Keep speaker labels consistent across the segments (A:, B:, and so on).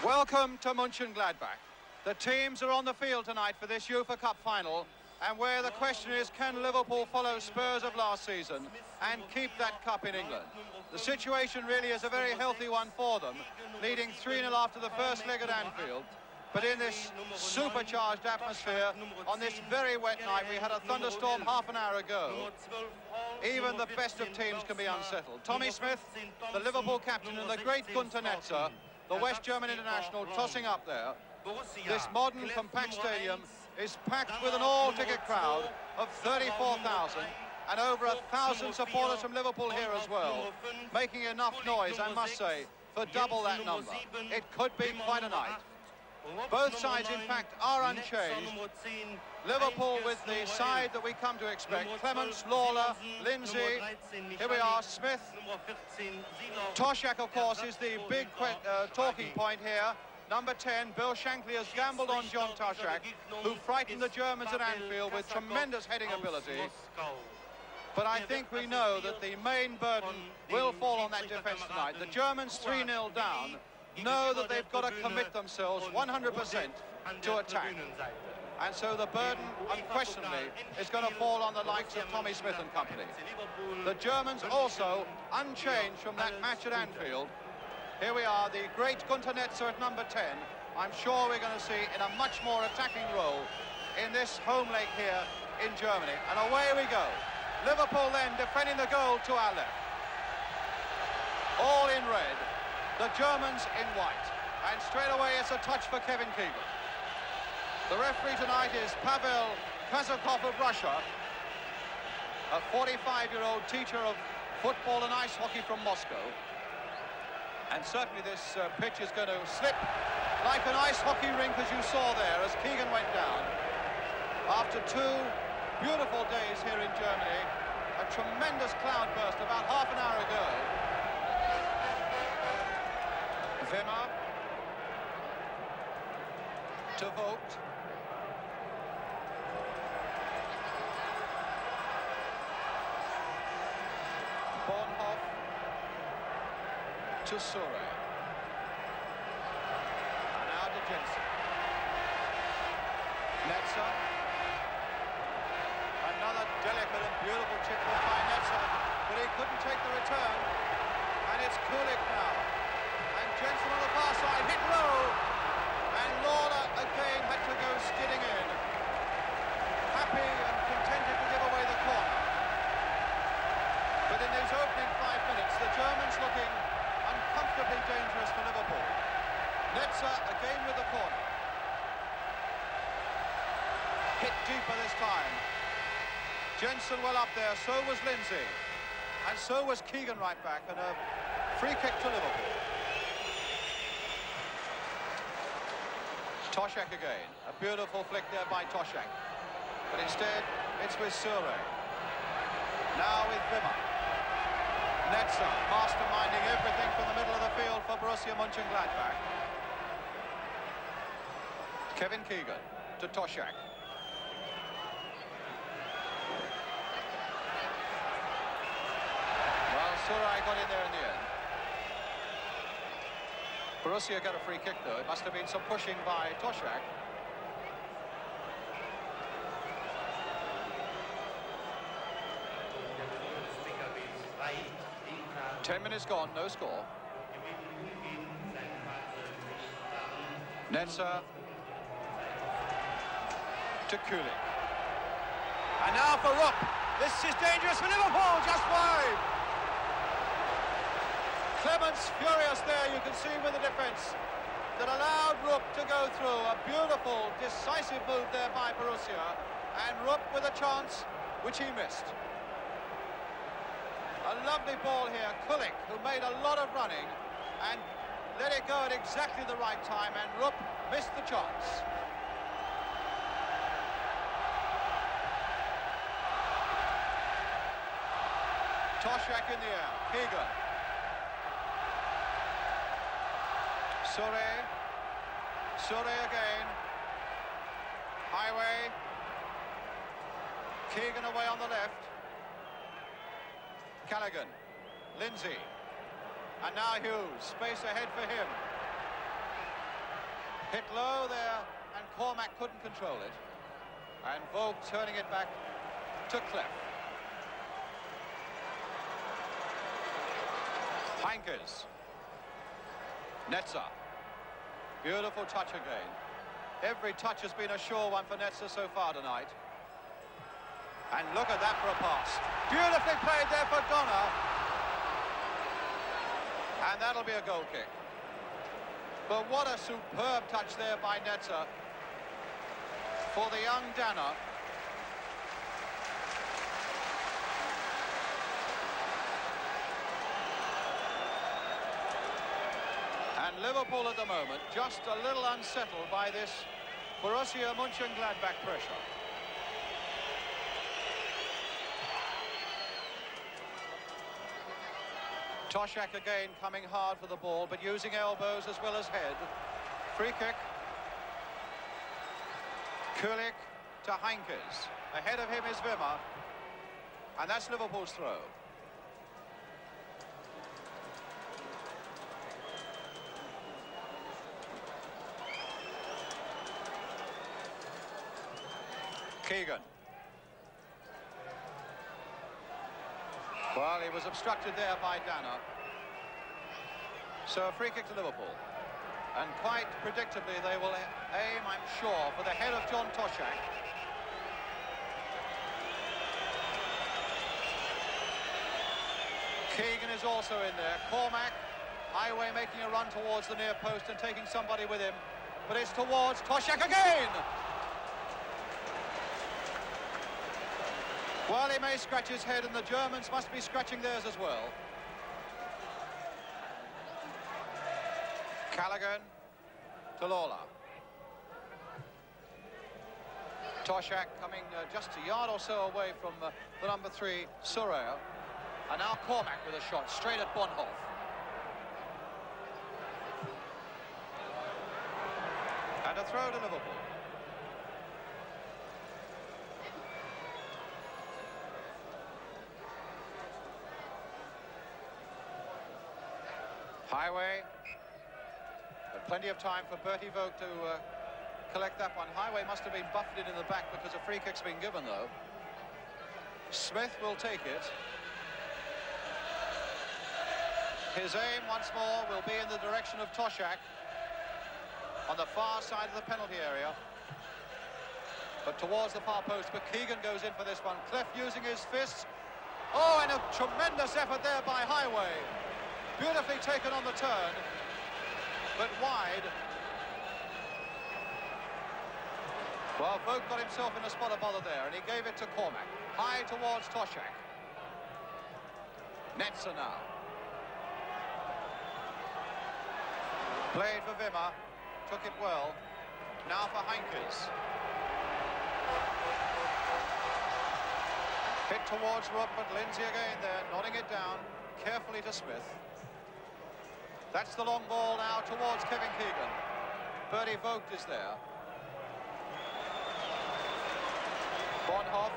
A: Welcome to Mönchengladbach. The teams are on the field tonight for this UEFA Cup final, and where the question is, can Liverpool follow Spurs of last season and keep that cup in England? The situation really is a very healthy one for them, leading 3-0 after the first leg at Anfield. But in this supercharged atmosphere, on this very wet night, we had a thunderstorm half an hour ago. Even the best of teams can be unsettled. Tommy Smith, the Liverpool captain, and the great Günter Netzer, the West German international, tossing up there. This modern, compact stadium is packed with an all-ticket crowd of 34,000, and over 1,000 supporters from Liverpool here as well, making enough noise, I must say, for double that number. It could be quite a night. Both sides, in fact, are unchanged. Liverpool with the side that we come to expect. Clements, Lawler, Lindsay. Here we are, Smith. Toshak, of course, is the big talking point here. Number 10, Bill Shankly has gambled on John Toshak, who frightened the Germans at Anfield with tremendous heading ability. But I think we know that the main burden will fall on that defence tonight. The Germans 3-0 down know that they've got to commit themselves 100% to attack. And so the burden, unquestionably, is going to fall on the likes of Tommy Smith and company. The Germans also unchanged from that match at Anfield. Here we are, the great Günter Netzer at number 10. I'm sure we're going to see in a much more attacking role in this home leg here in Germany. And away we go. Liverpool then defending the goal to our left. All in red. The Germans in white. And straight away it's a touch for Kevin Keegan. The referee tonight is Pavel Kazakov of Russia, a 45-year-old teacher of football and ice hockey from Moscow. And certainly this pitch is going to slip like an ice hockey rink, as you saw there, as Keegan went down. After 2 beautiful days here in Germany, a tremendous cloudburst about half an hour ago. Wimmer to Vogt. Bornhoff to Sure. And now to Jensen. Netzer. Another delicate and beautiful chip by Netzer, but he couldn't take the return. And it's Kulik now. Jensen on the far side, hit low, and Lawler again had to go skidding in. Happy and contented to give away the corner. But in these opening 5 minutes, the Germans looking uncomfortably dangerous for Liverpool. Netzer again with the corner. Hit deeper this time. Jensen well up there, so was Lindsay. And so was Keegan right back, and a free kick to Liverpool. Toshak again, a beautiful flick there by Toshak. But instead, it's with Sure. Now with Wimmer. Netzer, masterminding everything from the middle of the field for Borussia Mönchengladbach. Kevin Keegan to Toshak. Well, Sure got in there in the end. Borussia got a free kick, though. It must have been some pushing by Toshak. Ten minutes gone, no score. Netzer to Kulik. And now for Rupp. This is dangerous for Liverpool, just wide. Clements furious there, you can see with the defence, that allowed Rupp to go through. A beautiful, decisive move there by Borussia, and Rupp with a chance, which he missed. A lovely ball here, Kulik, who made a lot of running, and let it go at exactly the right time, and Rupp missed the chance. Toshak in the air, Keegan. Sure again. Highway. Keegan away on the left. Callaghan. Lindsay. And now Hughes. Space ahead for him. Hit low there, and Cormac couldn't control it. And Vogt turning it back to Clef. Heinkes. Netzer. Beautiful touch again. Every touch has been a sure one for Netzer so far tonight. And look at that for a pass. Beautifully played there for Donner. And that'll be a goal kick. But what a superb touch there by Netzer for the young Danner. And Liverpool at the moment just a little unsettled by this Borussia Mönchengladbach pressure. Toshak again coming hard for the ball, but using elbows as well as head. Free kick. Kulik to Heinkes. Ahead of him is Wimmer. And that's Liverpool's throw. Keegan. Well, he was obstructed there by Danner. So a free kick to Liverpool. And quite predictably, they will aim, I'm sure, for the head of John Toshak. Keegan is also in there. Cormac, Highway making a run towards the near post and taking somebody with him. But it's towards Toshak again! Well, he may scratch his head, and the Germans must be scratching theirs as well. Callaghan to Lawler. Toshak coming just a yard or so away from the number 3, Surreal. And now Cormac with a shot straight at Bonhoff. And a throw to Liverpool. Highway, but plenty of time for Bertie Vogt to collect that one. Highway must have been buffeted in the back because a free kick's been given, though. Smith will take it. His aim, once more, will be in the direction of Toshak on the far side of the penalty area, but towards the far post. But Keegan goes in for this one. Clef using his fists. Oh, and a tremendous effort there by Highway. Beautifully taken on the turn, but wide. Well, Vogt got himself in a spot of bother there, and he gave it to Cormac. High towards Toshak. Netzer now. Played for Wimmer. Took it well. Now for Heinkes. Hit towards Rook, but Lindsay again there, nodding it down carefully to Smith. That's the long ball now towards Kevin Keegan. Bertie Vogt is there. Bonhoff.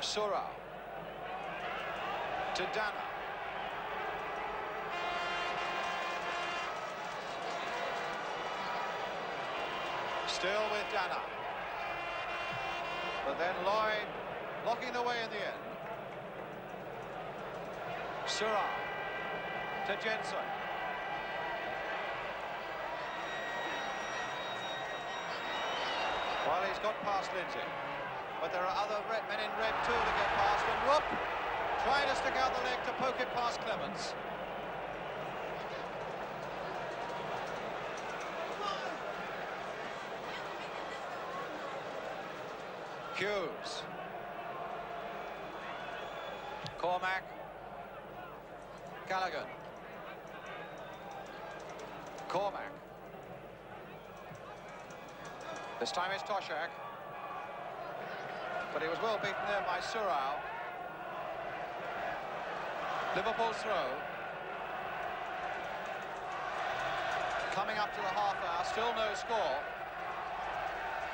A: Surau. To Danner. Still with Danner. But then Lloyd blocking the way in the end. Surau to Jensen. Well, he's got past Lindsay, but there are other men in red too to get past, and Rook trying to stick out the leg to poke it past Clements. Hughes. Cormac. Callaghan. Cormac. This time it's Toshak. But he was well beaten there by Surau. Liverpool's throw. Coming up to the half hour, still no score.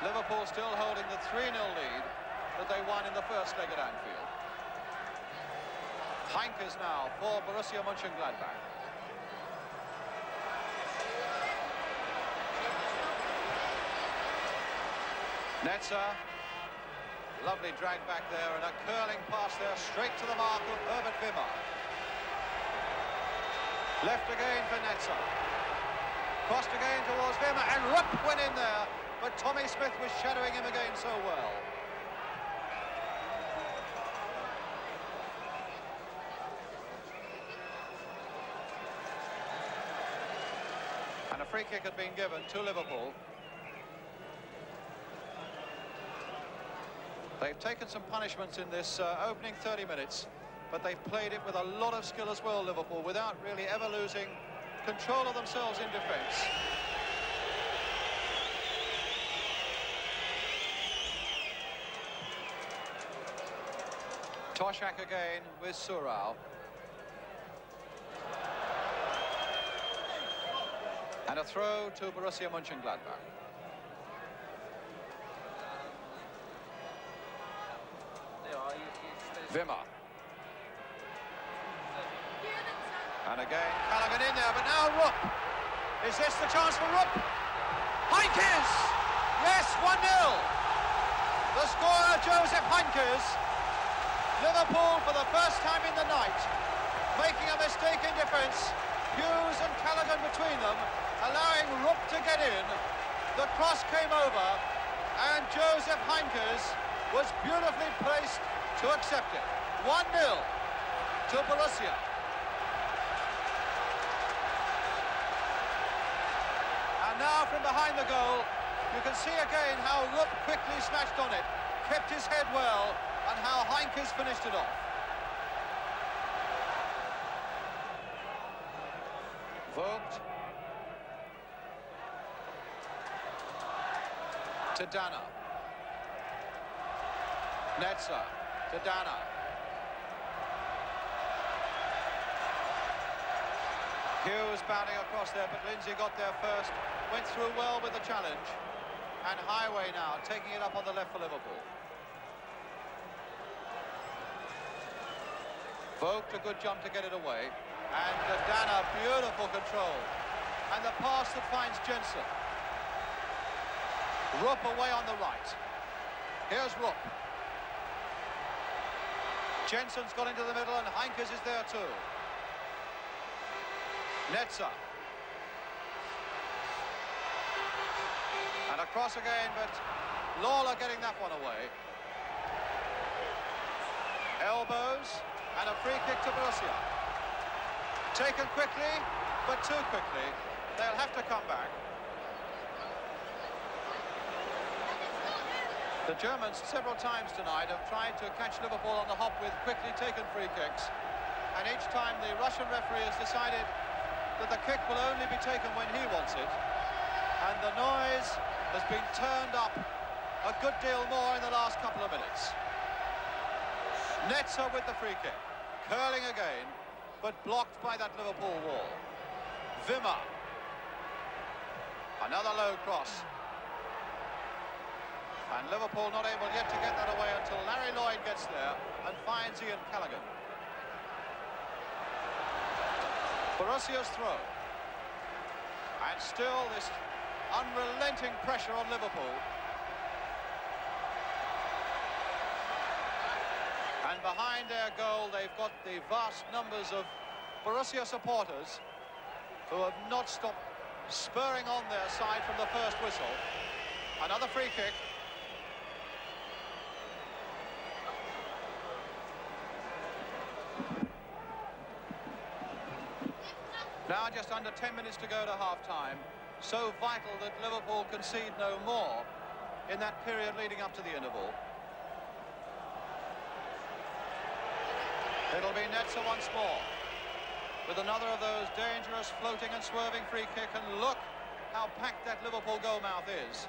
A: Liverpool still holding the 3-0 lead that they won in the first leg at Anfield. Heinkes now for Borussia Mönchengladbach. Netzer. Lovely drag back there and a curling pass there straight to the mark of Herbert Wimmer. Left again for Netzer. Crossed again towards Wimmer and Rupp went in there, but Tommy Smith was shadowing him again so well. And a free kick had been given to Liverpool. They've taken some punishments in this opening 30 minutes, but they've played it with a lot of skill as well, Liverpool, without really ever losing control of themselves in defence. Toshak again with Surau. And a throw to Borussia Mönchengladbach. Wimmer. And again, Callaghan in there, but now Rupp. Is this the chance for Rupp? Heinkes! Yes, 1-0. The scorer, Joseph Heinkes. Liverpool, for the first time in the night, making a mistake in defence. Hughes and Callaghan between them, allowing Rupp to get in. The cross came over, and Joseph Heinkes was beautifully placed to accept it. 1-0 to Borussia. And now from behind the goal, you can see again how Rupp quickly smashed on it, kept his head well, and how Heinkes finished it off. Vogt. To Dana. Netzer. To Dana. Hughes bounding across there, but Lindsay got there first. Went through well with the challenge. And Highway now taking it up on the left for Liverpool. Vogt, a good jump to get it away. And Dana, beautiful control. And the pass that finds Jensen. Rupp away on the right. Here's Rupp. Jensen's got into the middle and Heinkes is there too. Netzer. And across again, but Lawler getting that one away. Elbows and a free kick to Borussia. Taken quickly, but too quickly. They'll have to come back. The Germans several times tonight have tried to catch Liverpool on the hop with quickly taken free kicks. And each time the Russian referee has decided that the kick will only be taken when he wants it. And the noise has been turned up a good deal more in the last couple of minutes. Netzer with the free kick. Curling again, but blocked by that Liverpool wall. Wimmer. Another low cross. And Liverpool not able yet to get that away until Larry Lloyd gets there and finds Ian Callaghan. Borussia's throw. And still this unrelenting pressure on Liverpool. And behind their goal, they've got the vast numbers of Borussia supporters who have not stopped spurring on their side from the first whistle. Another free kick. Now just under 10 minutes to go to half-time. So vital that Liverpool concede no more in that period leading up to the interval. It'll be Netzer once more with another of those dangerous floating and swerving free kick, and look how packed that Liverpool goal mouth is.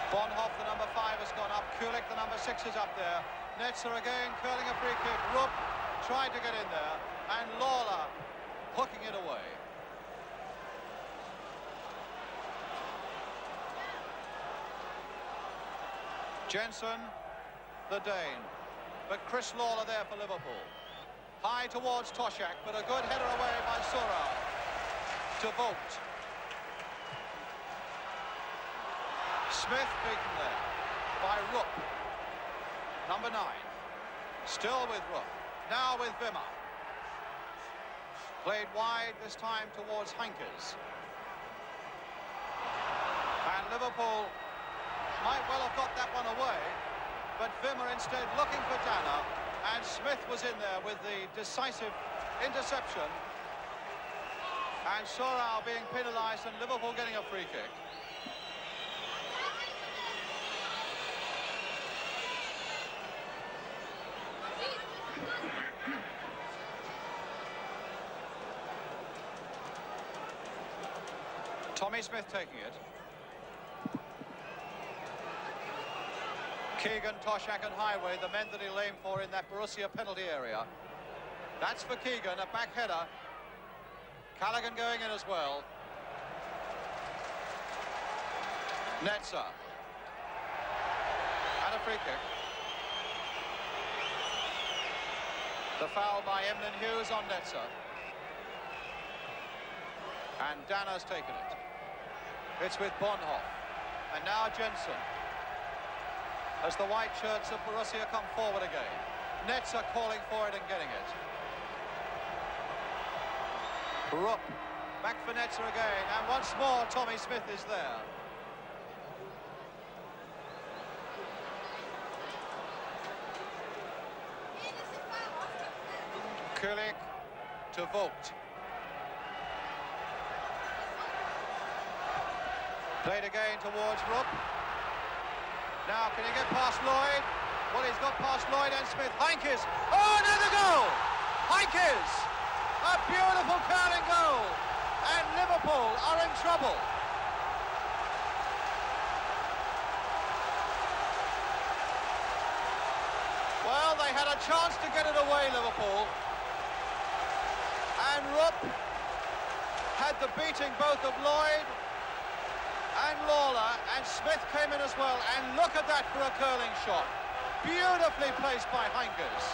A: Bonhoff, the number 5, has gone up. Kulik, the number 6, is up there. Netzer again curling a free kick. Rupp tried to get in there, and Lawler hooking it away. Jensen, the Dane, but Chris Lawler there for Liverpool. High towards Toshak, but a good header away by Surau. to Vogt. Smith beaten there by Rupp. Number 9. Still with Rupp. Now with Wimmer. Played wide this time towards Heinkes. And Liverpool might well have got that one away, but Wimmer instead looking for Dana, and Smith was in there with the decisive interception. And Sorrell being penalised and Liverpool getting a free kick. Tommy Smith taking it. Keegan, Toshak and Highway, the men that he'll aim for in that Borussia penalty area. That's for Keegan, a back header. Callaghan going in as well. Netzer. And a free kick. The foul by Emlyn Hughes on Netzer. And Dana's taken it. It's with Bonhoff. And now Jensen. As the white shirts of Borussia come forward again. Netzer calling for it and getting it. Rupp. Back for Netzer again. And once more, Tommy Smith is there. Kulik to Vogt. Played again towards Rupp. Now, can he get past Lloyd? Well, he's got past Lloyd and Smith. Heinkes. Oh, another goal! Heinkes! A beautiful curling goal. And Liverpool are in trouble. Well, they had a chance to get it away, Liverpool. And Rupp had the beating both of Lloyd and Lawler, and Smith came in as well, and look at that for a curling shot. Beautifully placed by Heinkes.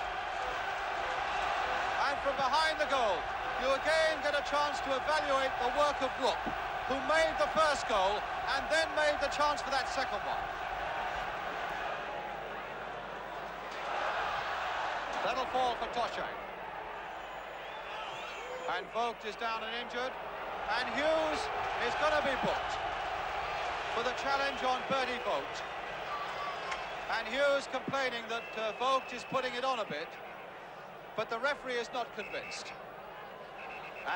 A: And from behind the goal, you again get a chance to evaluate the work of Rupp, who made the first goal and then made the chance for that second one. That'll fall for Toshak. And Vogt is down and injured, and Hughes is going to be booked for the challenge on Bertie Vogt. And Hughes complaining that Vogt is putting it on a bit, but the referee is not convinced.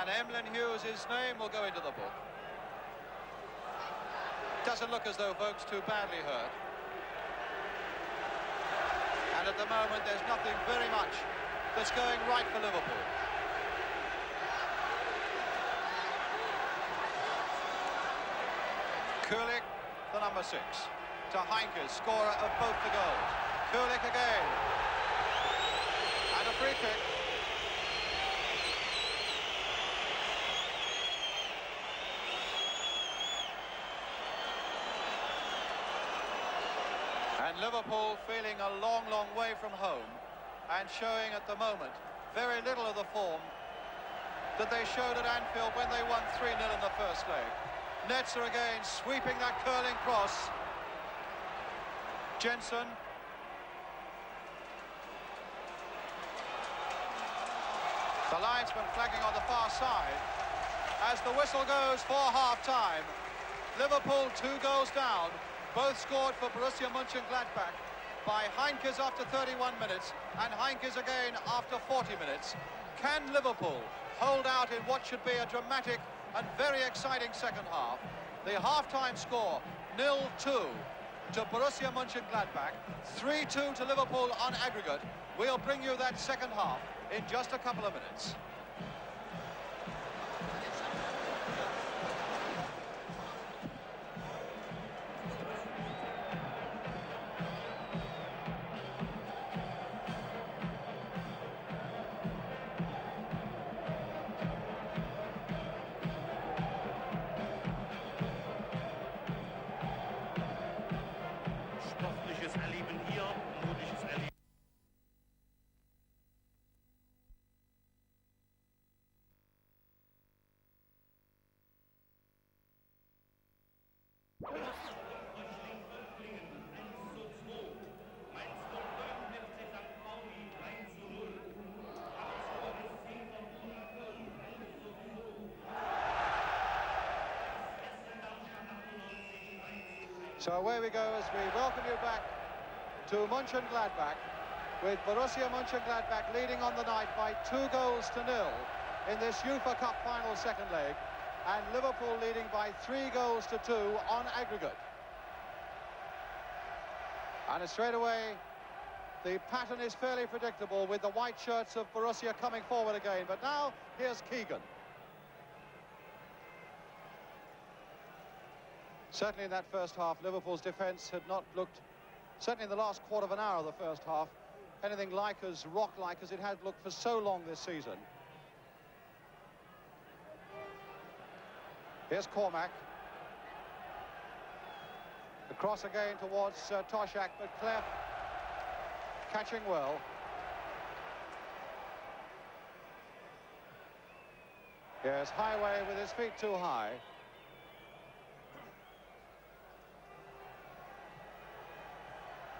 A: And Emlyn Hughes' name will go into the book. Doesn't look as though Vogt's too badly hurt. And at the moment there's nothing very much that's going right for Liverpool. Kulik, the number 6, to Heinkes, scorer of both the goals. Kulik again. And a free kick. And Liverpool feeling a long, long way from home and showing at the moment very little of the form that they showed at Anfield when they won 3-0 in the first leg. Netzer again, sweeping that curling cross. Jensen. The linesman flagging on the far side. As the whistle goes for half-time, Liverpool 2 goals down, both scored for Borussia Mönchengladbach by Heinkes after 31 minutes and Heinkes again after 40 minutes. Can Liverpool hold out in what should be a dramatic and very exciting second half? The half-time score, 0-2 to Borussia Mönchengladbach, 3-2 to Liverpool on aggregate. We'll bring you that second half in just a couple of minutes. So away we go as we welcome you back to Mönchengladbach, with Borussia Mönchengladbach leading on the night by 2-0 in this UEFA Cup final second leg, and Liverpool leading by 3-2 on aggregate. And straight away, the pattern is fairly predictable, with the white shirts of Borussia coming forward again. But now, here's Keegan. Certainly in that first half, Liverpool's defence had not looked, certainly in the last quarter of an hour of the first half, anything like as rock-like as it had looked for so long this season. Here's Cormac. The cross again towards Toshak, but Clef catching well. Here's Highway with his feet too high.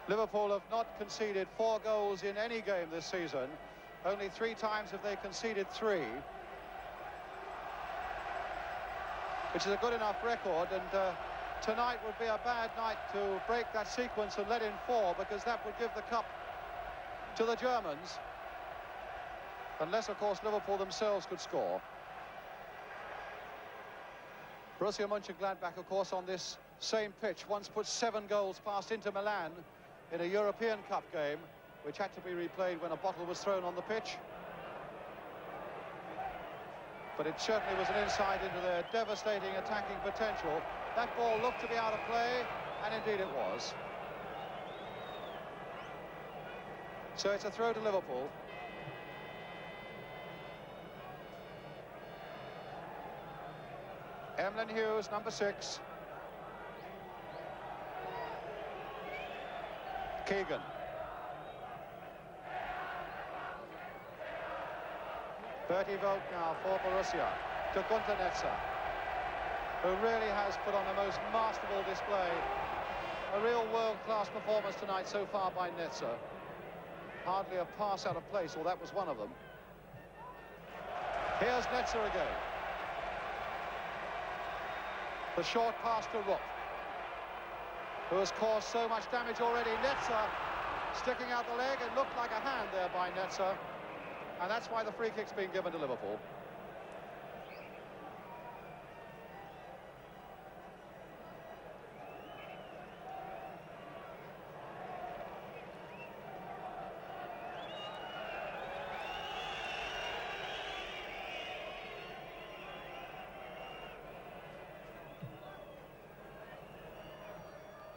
A: Liverpool have not conceded 4 goals in any game this season. Only 3 times have they conceded 3. Which is a good enough record, and tonight would be a bad night to break that sequence and let in 4, because that would give the cup to the Germans. Unless, of course, Liverpool themselves could score. Borussia Mönchengladbach, of course, on this same pitch, once put 7 goals past Inter Milan in a European Cup game, which had to be replayed when a bottle was thrown on the pitch. But it certainly was an insight into their devastating attacking potential. That ball looked to be out of play, and indeed it was. So it's a throw to Liverpool. Emlyn Hughes, number 6. Keegan. Bertie Vogt now for Borussia to Gunter Netzer, who really has put on the most masterful display. A real world-class performance tonight so far by Netzer. Hardly a pass out of place, or that was one of them. Here's Netzer again. The short pass to Rupp, who has caused so much damage already. Netzer sticking out the leg. It looked like a hand there by Netzer, and that's why the free kick's been given to Liverpool.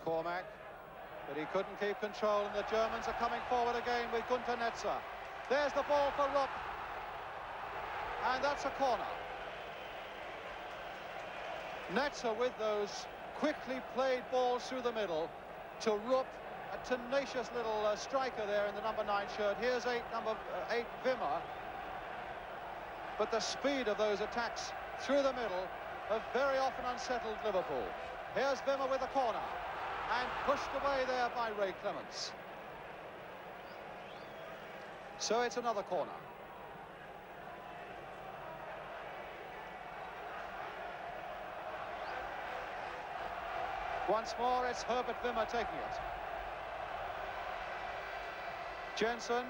A: Cormac, but he couldn't keep control, and the Germans are coming forward again with Gunter Netzer. There's the ball for Rupp, and that's a corner. Netzer with those quickly played balls through the middle to Rupp, a tenacious little striker there in the number 9 shirt. Here's number 8 Wimmer, but the speed of those attacks through the middle have very often unsettled Liverpool. Here's Wimmer with the corner, and pushed away there by Ray Clements. So it's another corner. Once more, it's Herbert Wimmer taking it. Jensen.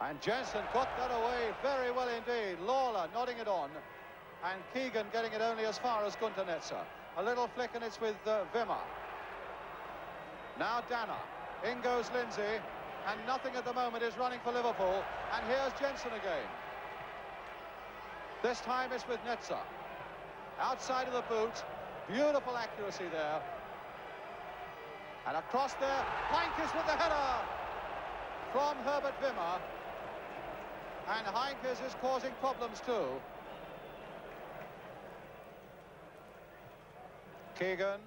A: And Jensen got that away very well indeed. Lawler nodding it on, and Keegan getting it only as far as Gunter Netzer. A little flick, and it's with Wimmer. Now Danner. In goes Lindsay, and nothing at the moment is running for Liverpool. And here's Jensen again. This time it's with Netzer. Outside of the boot. Beautiful accuracy there. And across there, Heinkes with the header from Herbert Wimmer. And Heinkes is causing problems too. Keegan,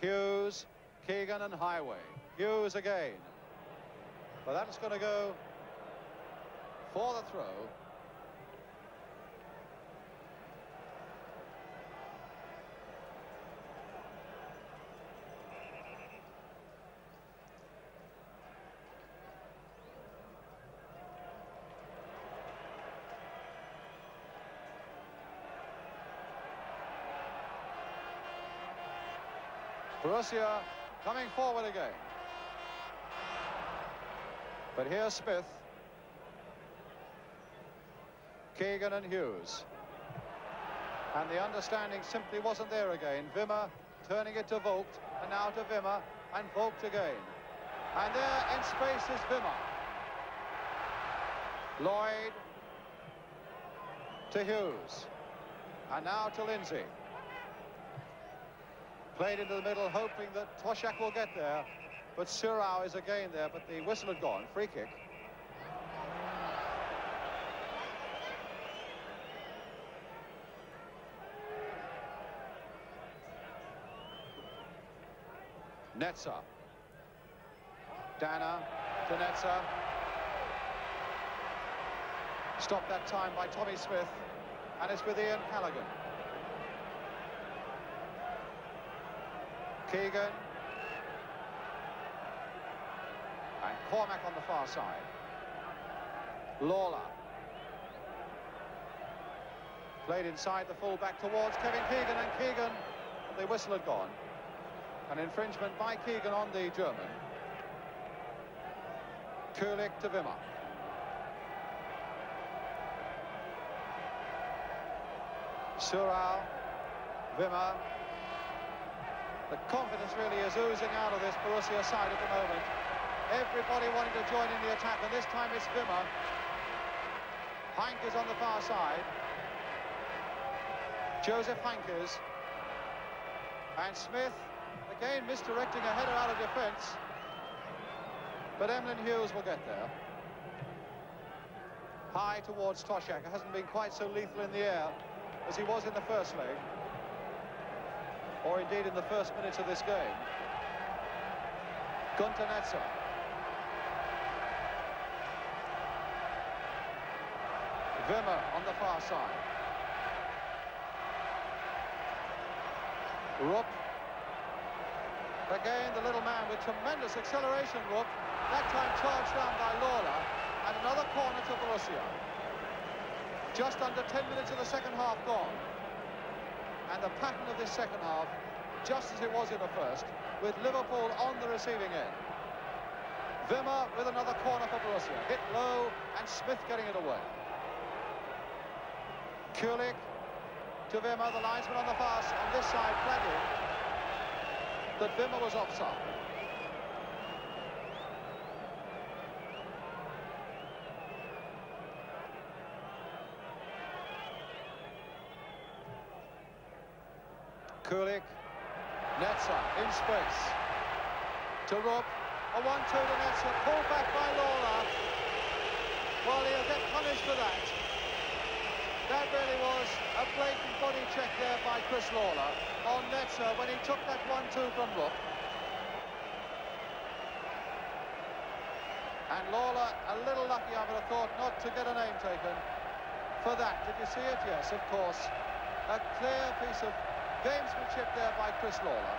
A: Hughes, Keegan and Highway. Hughes again. But that's going to go for the throw. Borussia coming forward again. But here's Smith. Keegan and Hughes. And the understanding simply wasn't there again. Wimmer turning it to Vogt, and now to Wimmer, and Vogt again. And there in space is Wimmer. Lloyd to Hughes. And now to Lindsay. Played into the middle, hoping that Toshak will get there. But Surau is again there, but the whistle had gone. Free kick. Netzer. Dana to Netzer. Stopped that time by Tommy Smith, and it's with Ian Callaghan. Keegan. And Cormac on the far side. Lawler. Played inside the full-back towards Kevin Keegan, and Keegan, the whistle had gone. An infringement by Keegan on the German. Kulik to Wimmer. Surau, Wimmer. The confidence really is oozing out of this Borussia side at the moment. Everybody wanting to join in the attack, and this time it's Wimmer. Heinkes on the far side. Joseph Heinkes. And Smith, again misdirecting a header out of defence. But Emlyn Hughes will get there. High towards Toshak. It hasn't been quite so lethal in the air as he was in the first leg, or indeed in the first minutes of this game. Gunter Netzer. Wimmer on the far side. Rupp. Again, the little man with tremendous acceleration, Rupp. That time charged down by Lawler, and another corner to Borussia. Just under 10 minutes of the second half gone. And the pattern of this second half, just as it was in the first, with Liverpool on the receiving end. Wimmer with another corner for Borussia. Hit low, and Smith getting it away. Kulik to Wimmer, the linesman on the fast on this side, flagging that Wimmer was offside. Kulik, Netzer in space to Rupp, a 1-2 to Netzer, pulled back by Lawler. Well, he'll get punished for that. That really was a blatant body check there by Chris Lawler on Netzer when he took that 1-2 from Rupp. And Lawler, a little lucky, I would have thought, not to get a name taken for that. Did you see it? Yes, of course. A clear piece of gamesmanship there by Chris Lawler.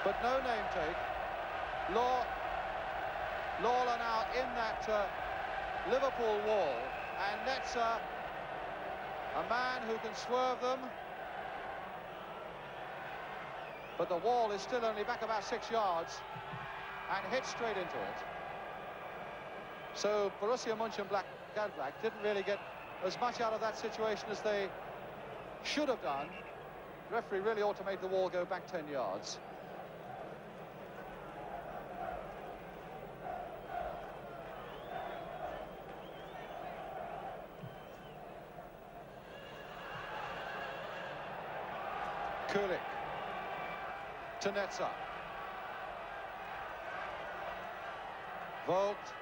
A: But no name take. Lawler now in that Liverpool wall, and Netzer, a man who can swerve them, but the wall is still only back about 6 yards and hit straight into it. So Borussia Mönchengladbach didn't really get as much out of that situation as they should have done. The referee really ought to make the wall go back 10 yards. Kulik to Netzer. Vogt.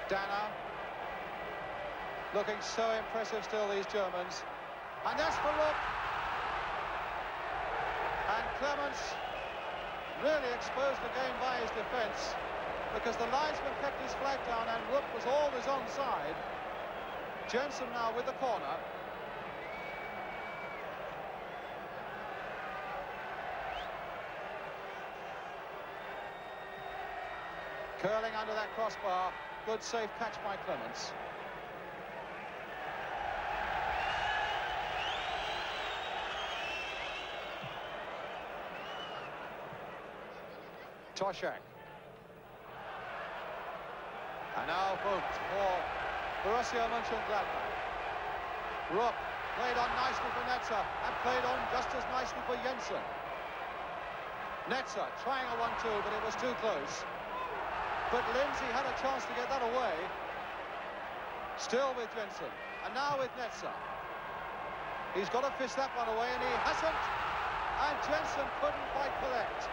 A: Dana. Looking so impressive still, these Germans. And that's for Rupp. And Clements really exposed the game by his defence, because the linesman kept his flag down and Rupp was always onside. Jensen now with the corner. Curling under that crossbar. Good safe catch by Clements. Toshak. And now booked for Borussia Mönchengladbach. Rupp played on nicely for Netzer and played on just as nicely for Jensen. Netzer trying a 1-2, but it was too close. But Lindsay had a chance to get that away. Still with Jensen, and now with Netzer. He's got to fish that one away, and he hasn't. And Jensen couldn't quite collect.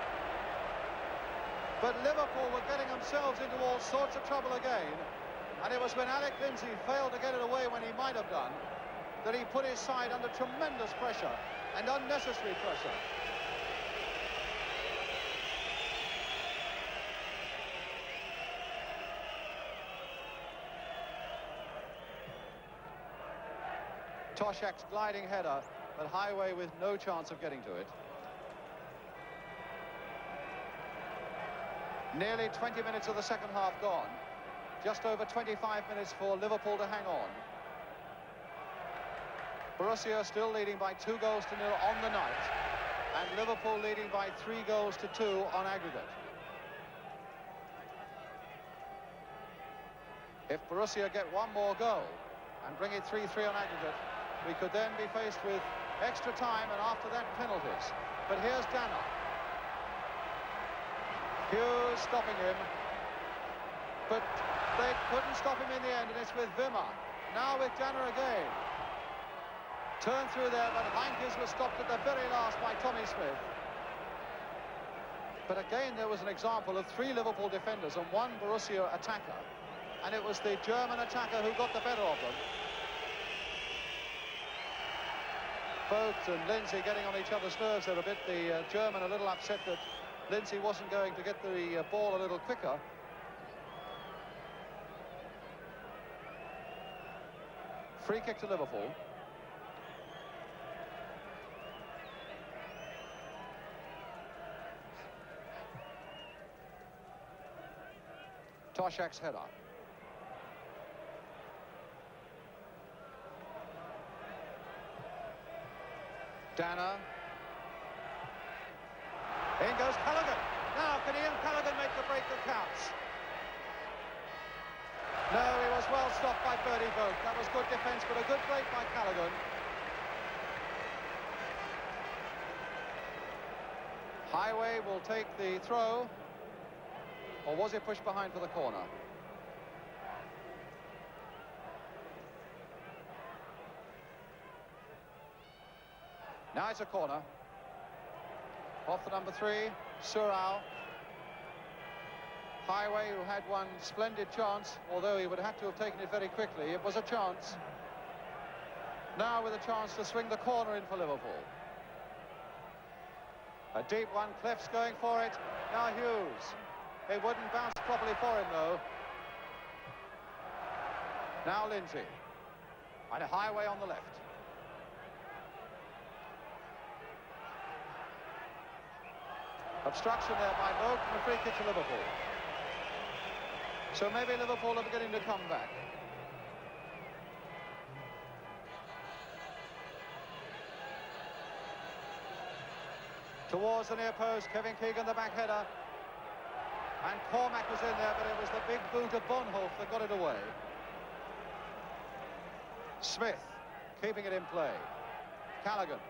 A: But Liverpool were getting themselves into all sorts of trouble again. And it was when Alec Lindsay failed to get it away when he might have done, that he put his side under tremendous pressure and unnecessary pressure. Toshak's gliding header, but Highway with no chance of getting to it. Nearly 20 minutes of the second half gone. Just over 25 minutes for Liverpool to hang on. Borussia still leading by 2 goals to 0 on the night, and Liverpool leading by 3 goals to 2 on aggregate. If Borussia get one more goal and bring it 3-3 on aggregate, we could then be faced with extra time and after that penalties. But here's Dana. Hughes stopping him, but they couldn't stop him in the end, and it's with Wimmer. Now with Dana again. Turned through there, but Heinkes was stopped at the very last by Tommy Smith. But again, there was an example of 3 Liverpool defenders and 1 Borussia attacker, and it was the German attacker who got the better of them. Vogt and Lindsay getting on each other's nerves there a bit. The German a little upset that Lindsay wasn't going to get the ball a little quicker. Free kick to Liverpool. Toshak's header. Dana. In goes Callaghan. Now, can Ian Callaghan make the break that counts? No, he was well stopped by Bertie Vogt. That was good defence, but a good break by Callaghan. Highway will take the throw. Or was it pushed behind for the corner? Now it's a corner. Off the number 3, Surau. Highway, who had one splendid chance, although he would have to have taken it very quickly. It was a chance. Now with a chance to swing the corner in for Liverpool. A deep one, Cleff's going for it. Now Hughes. It wouldn't bounce properly for him, though. Now Lindsay. And a Highway on the left. Obstruction there by Vogt and a free kick to Liverpool. So maybe Liverpool are beginning to come back. Towards the near post, Kevin Keegan, the back header. And Cormac was in there, but it was the big boot of Bonhoff that got it away. Smith keeping it in play. Callaghan.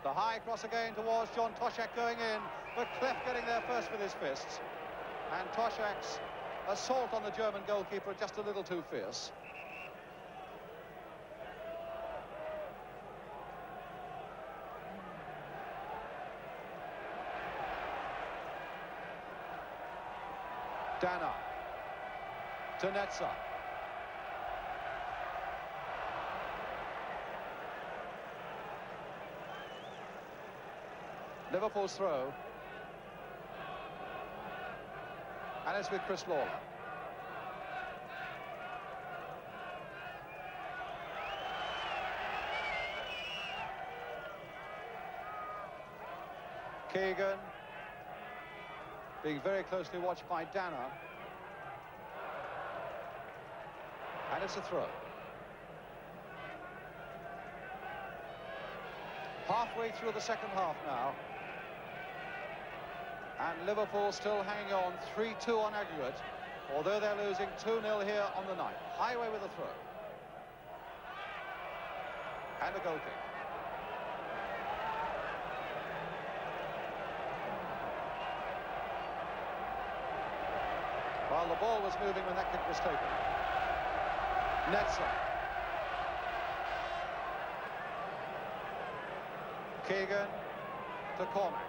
A: The high cross again towards John Toshak going in, but Cleff getting there first with his fists. And Toshak's assault on the German goalkeeper just a little too fierce. Dana to Netzer. Liverpool's throw. And it's with Chris Lawler. Keegan being very closely watched by Dana. And it's a throw. Halfway through the second half now. And Liverpool still hanging on 3-2 on aggregate, although they're losing 2-0 here on the night. Highway with a throw. And a goal kick. Well, the ball was moving when that kick was taken. Netzer. Keegan to Cormac.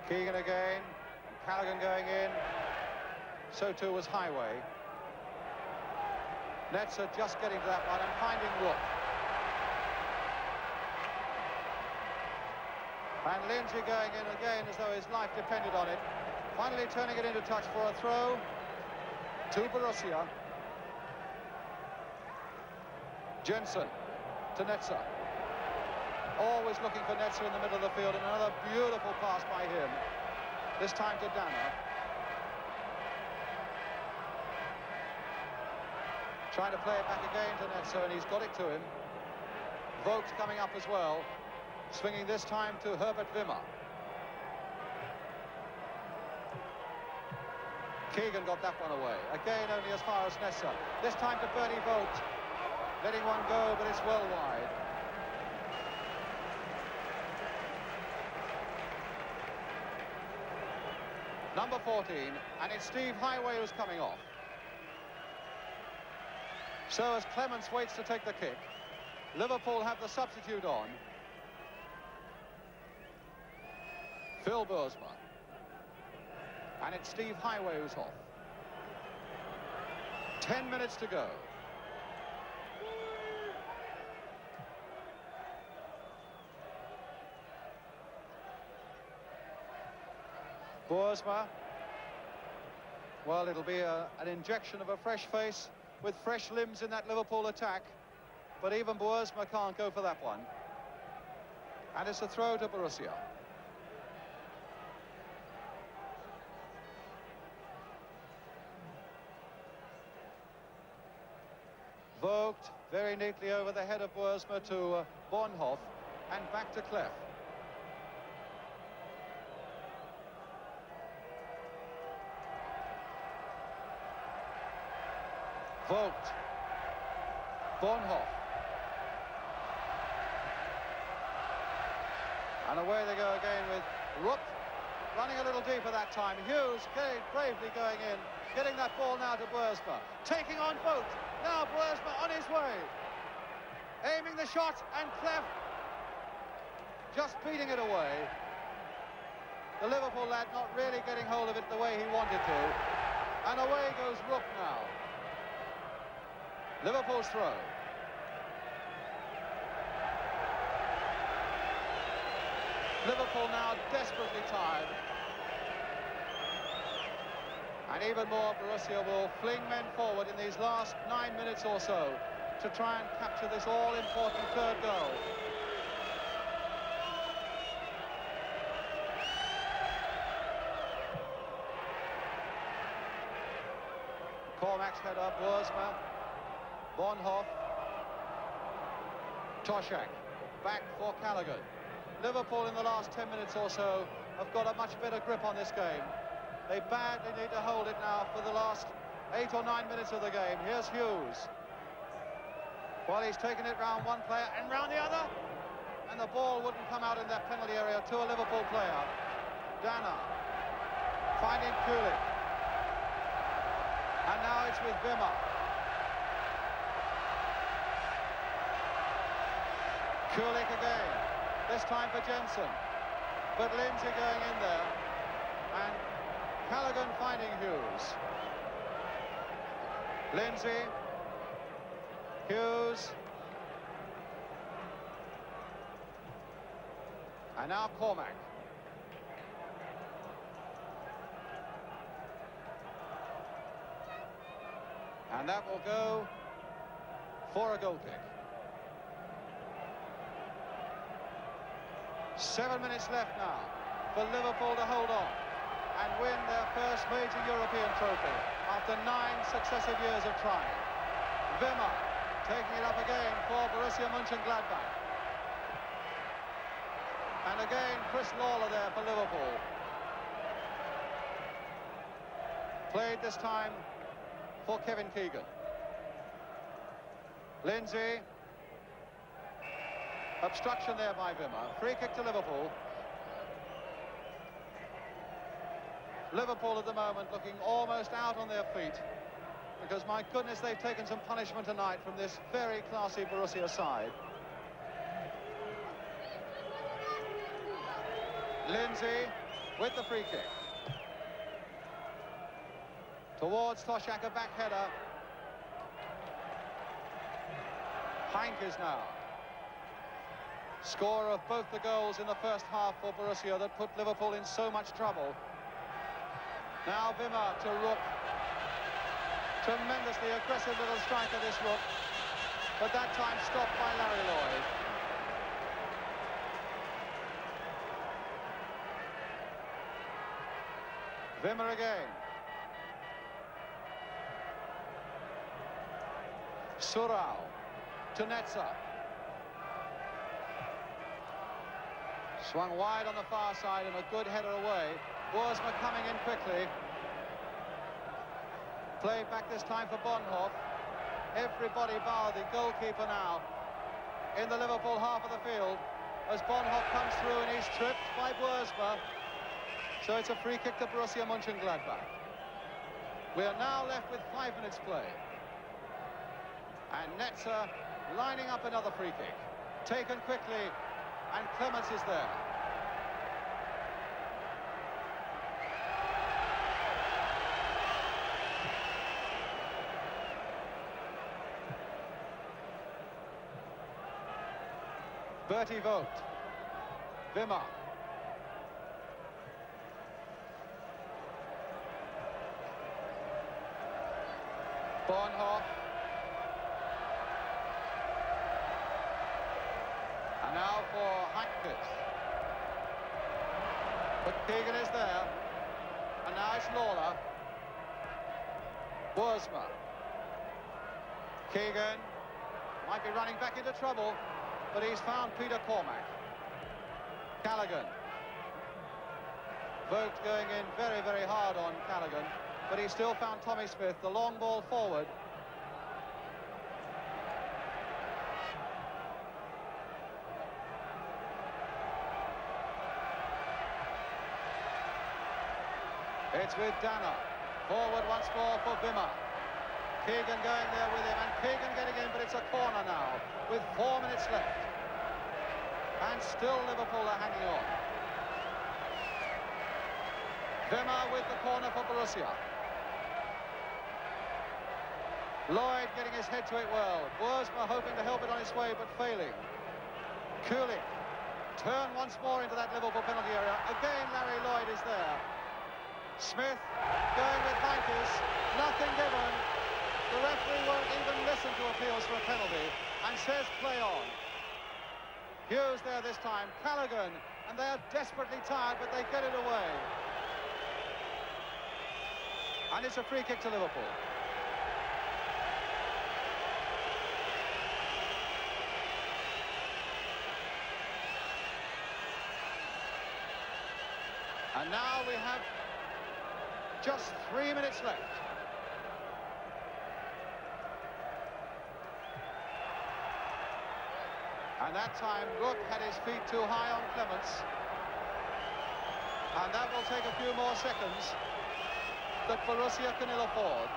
A: Keegan again. Callaghan going in. So too was Highway. Netzer just getting to that one and finding Rook. And Lindsay going in again as though his life depended on it. Finally turning it into touch for a throw to Borussia. Jensen to Netzer. Always looking for Netzer in the middle of the field, and another beautiful pass by him. This time to Dana. Trying to play it back again to Netzer, and he's got it to him. Vogt coming up as well. Swinging this time to Herbert Wimmer. Keegan got that one away. Again, only as far as Netzer. This time to Bernie Vogt. Letting one go, but it's well wide. Number 14, and it's Steve Highway who's coming off. So as Clements waits to take the kick, Liverpool have the substitute on. Phil Boersma. And it's Steve Highway who's off. 10 minutes to go. Boersma. Well, it'll be an injection of a fresh face with fresh limbs in that Liverpool attack. But even Boersma can't go for that one. And it's a throw to Borussia. Vogt very neatly over the head of Boersma to Bornhoff and back to Clef. Vogt. Bornhoff. And away they go again with Rook running a little deeper that time. Hughes bravely going in, getting that ball now to Boersma. Taking on Vogt. Now Boersma on his way. Aiming the shot, and Clef just beating it away. The Liverpool lad not really getting hold of it the way he wanted to. And away goes Rook now. Liverpool's throw. Liverpool now desperately tired. And even more, Borussia will fling men forward in these last 9 minutes or so to try and capture this all-important third goal. Cormac's header, Boersma, Bornhoff, Toshak, back for Callaghan. Liverpool in the last 10 minutes or so have got a much better grip on this game. They badly need to hold it now for the last 8 or 9 minutes of the game. Here's Hughes. Well, he's taken it round one player and round the other. And the ball wouldn't come out in that penalty area to a Liverpool player. Dana finding Kulik. And now it's with Wimmer. Kulik again. This time for Jensen. But Lindsay going in there. And Callaghan finding Hughes. Lindsay. Hughes. And now Cormac. And that will go for a goal kick. 7 minutes left now for Liverpool to hold on and win their first major European trophy after 9 successive years of trying. Wimmer taking it up again for Borussia Mönchengladbach. And again, Chris Lawler there for Liverpool. Played this time for Kevin Keegan. Lindsay. Obstruction there by Wimmer. Free kick to Liverpool. Liverpool at the moment looking almost out on their feet, because my goodness, they've taken some punishment tonight from this very classy Borussia side. Lindsay with the free kick. Towards Toshak, a back header. Heinkes now. Scorer of both the goals in the first half for Borussia that put Liverpool in so much trouble. Now Wimmer to Rook. Tremendously aggressive little striker, this Rook. But that time stopped by Larry Lloyd. Wimmer again. Surau to Netzer. Swung wide on the far side and a good header away. Boersma coming in quickly. Played back this time for Bonhoff. Everybody bar the goalkeeper now in the Liverpool half of the field as Bonhoff comes through and he's tripped by Boersma. So it's a free kick to Borussia Mönchengladbach. We are now left with 5 minutes play. And Netzer lining up another free kick. Taken quickly, and Clements is there. Bertie Vogt. Wimmer. Bonhoff. And now for Heinkes. But Keegan is there. And now it's Lawler. Boersma. Keegan might be running back into trouble, but he's found Peter Cormack. Callaghan. Vogt going in very, very hard on Callaghan, but he still found Tommy Smith, the long ball forward. It's with Danner. Forward once more for Wimmer. Keegan going there with him, and Keegan getting in, but it's a corner now, with 4 minutes left. And still Liverpool are hanging on. Wimmer with the corner for Borussia. Lloyd getting his head to it well. Boersma hoping to help it on his way, but failing. Kulik. Turn once more into that Liverpool penalty area. Again, Larry Lloyd is there. Smith going with Heinkes. Nothing given. The referee won't even listen to appeals for a penalty and says play on. Hughes there this time. Callaghan. And they're desperately tired, but they get it away. And it's a free kick to Liverpool. And now we have just 3 minutes left. And that time Rook had his feet too high on Clements. And that will take a few more seconds that Borussia can ill afford.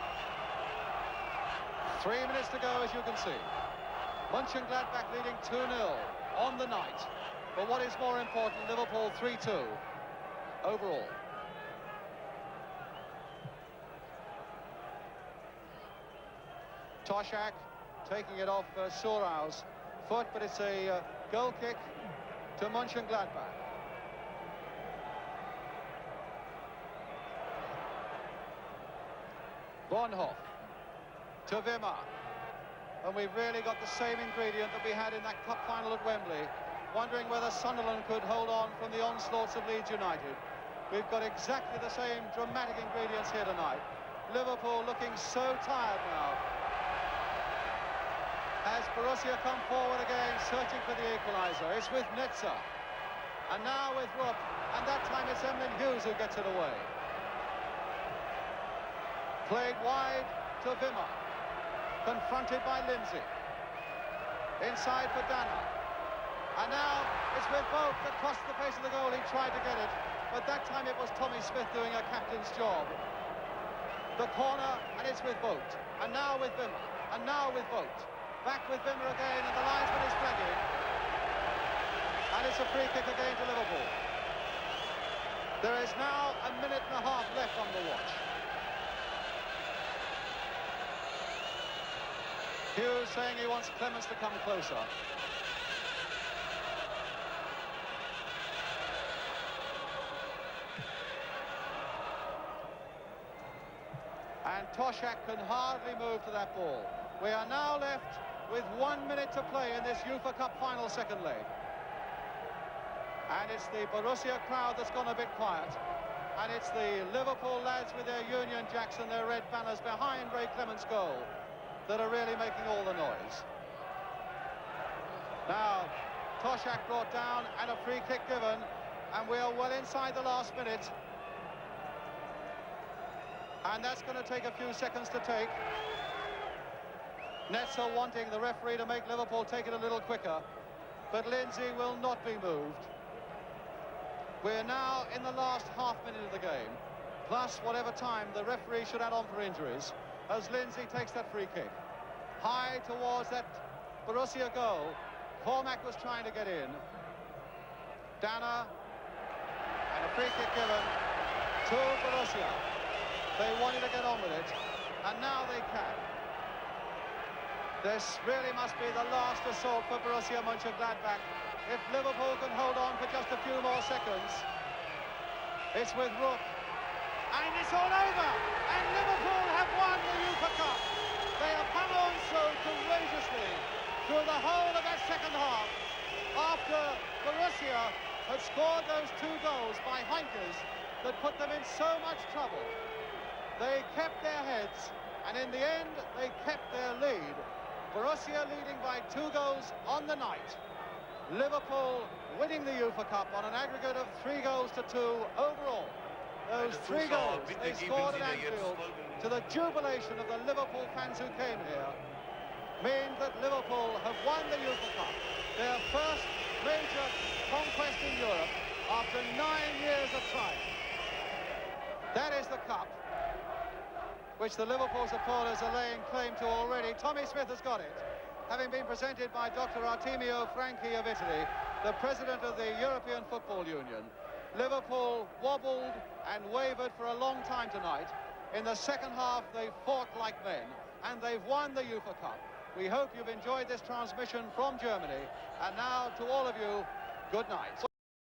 A: 3 minutes to go, as you can see. Mönchengladbach leading 2-0 on the night. But what is more important, Liverpool 3-2 overall. Toshak taking it off Surau's foot, but it's a goal kick to Mönchengladbach. Bonhoff to Wimmer. And we've really got the same ingredient that we had in that cup final at Wembley. Wondering whether Sunderland could hold on from the onslaughts of Leeds United. We've got exactly the same dramatic ingredients here tonight. Liverpool looking so tired now. As Borussia come forward again, searching for the equaliser. It's with Netzer. And now with Rupp, and that time it's Emlyn Hughes who gets it away. Played wide to Wimmer, confronted by Lindsay. Inside for Dana. And now it's with Vogt across the face of the goal. He tried to get it, but that time it was Tommy Smith doing a captain's job. The corner, and it's with Vogt. And now with Wimmer, and now with Vogt. Back with Wimmer again, and the linesman is flagging. And it's a free kick again to Liverpool. There is now a minute and a half left on the watch. Hughes saying he wants Clements to come closer. And Toshak can hardly move to that ball. We are now left with 1 minute to play in this UEFA Cup final second leg. And it's the Borussia crowd that's gone a bit quiet. And it's the Liverpool lads with their Union Jacks and their red banners behind Ray Clements' goal that are really making all the noise. Now, Toshak brought down and a free kick given, and we are well inside the last minute. And that's going to take a few seconds to take. Nets are wanting the referee to make Liverpool take it a little quicker, but Lindsay will not be moved. We're now in the last half minute of the game, plus whatever time the referee should add on for injuries, as Lindsay takes that free kick. High towards that Borussia goal. Cormac was trying to get in. Dana, and a free kick given to Borussia. They wanted to get on with it, and now they can. This really must be the last assault for Borussia Mönchengladbach. If Liverpool can hold on for just a few more seconds. It's with Rupp. And it's all over. And Liverpool have won the UEFA Cup. They have hung on so courageously through the whole of that second half. After Borussia had scored those 2 goals by Heinkes that put them in so much trouble. They kept their heads, and in the end, they kept their lead. Borussia leading by 2 goals on the night. Liverpool winning the UEFA Cup on an aggregate of 3 goals to 2 overall. Those 3 goals they scored at Anfield, to the jubilation of the Liverpool fans who came here, means that Liverpool have won the UEFA Cup, their first major conquest in Europe after 9 years of triumph. That is the cup which the Liverpool supporters are laying claim to already. Tommy Smith has got it, having been presented by Dr. Artemio Franchi of Italy, the president of the European Football Union. Liverpool wobbled and wavered for a long time tonight. In the second half, they fought like men, and they've won the UEFA Cup. We hope you've enjoyed this transmission from Germany. And now, to all of you, good night.